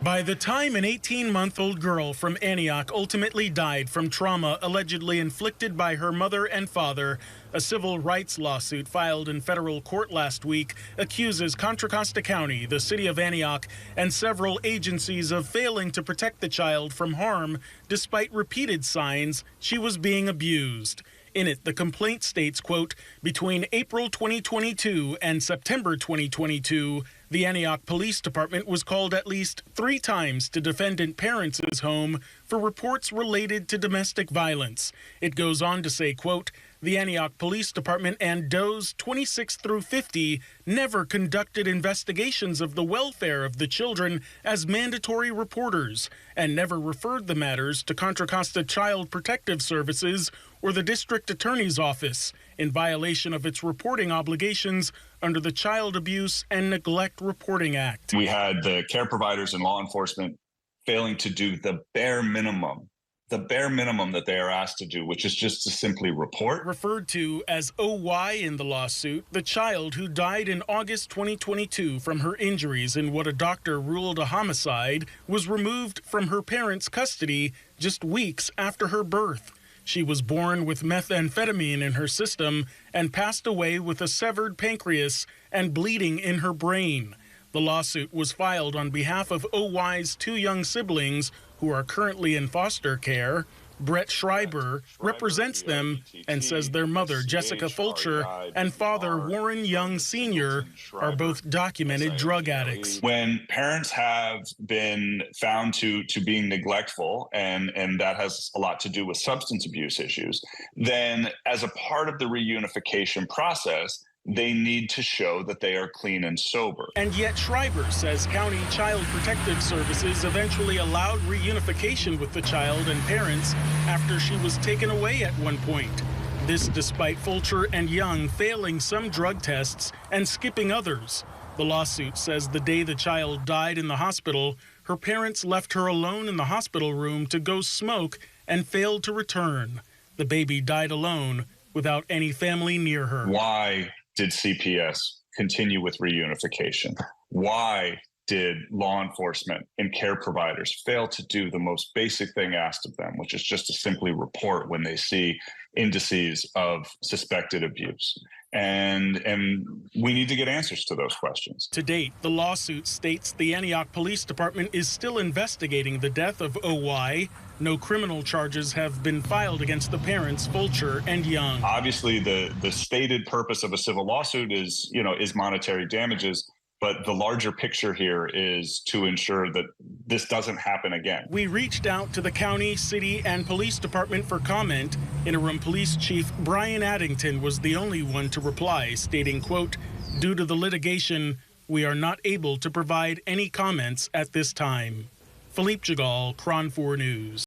By the time an 18-month-old girl from Antioch ultimately died from trauma allegedly inflicted by her mother and father, a civil rights lawsuit filed in federal court last week accuses Contra Costa County, the city of Antioch, and several agencies of failing to protect the child from harm despite repeated signs she was being abused. In it, the complaint states, quote, between April 2022 and September 2022, the Antioch Police Department was called at least 3 times to defendant parents' home for reports related to domestic violence. It goes on to say, quote, the Antioch Police Department and DOEs 26 through 50 never conducted investigations of the welfare of the children as mandatory reporters and never referred the matters to Contra Costa Child Protective Services or the District Attorney's Office in violation of its reporting obligations under the Child Abuse and Neglect Reporting Act. We had the care providers and law enforcement failing to do the bare minimum that they are asked to do, which is just to simply report. Referred to as OY in the lawsuit, the child who died in August 2022 from her injuries in what a doctor ruled a homicide was removed from her parents' custody just weeks after her birth. She was born with methamphetamine in her system and passed away with a severed pancreas and bleeding in her brain. The lawsuit was filed on behalf of OY's 2 young siblings who are currently in foster care. Brett Schreiber represents them and says their mother, Jessica Fulcher, and father, Warren Young Sr., are both documented drug addicts. When parents have been found to being neglectful, and that has a lot to do with substance abuse issues, then as a part of the reunification process, they need to show that they are clean and sober. And yet Schreiber says County Child Protective Services eventually allowed reunification with the child and parents after she was taken away at one point. This despite Fulcher and Young failing some drug tests and skipping others. The lawsuit says the day the child died in the hospital, her parents left her alone in the hospital room to go smoke and failed to return. The baby died alone without any family near her. Why did CPS continue with reunification? Why did law enforcement and care providers fail to do the most basic thing asked of them, which is just to simply report when they see indices of suspected abuse? And we need to get answers to those questions. To date, the lawsuit states the Antioch Police Department is still investigating the death of OY. No criminal charges have been filed against the parents, Fulcher and Young. Obviously, the stated purpose of a civil lawsuit is monetary damages. But the larger picture here is to ensure that this doesn't happen again. We reached out to the county, city, and police department for comment. Interim Police Chief Brian Addington was the only one to reply, stating, quote, due to the litigation, we are not able to provide any comments at this time. Philippe Djegal, Cron 4 News.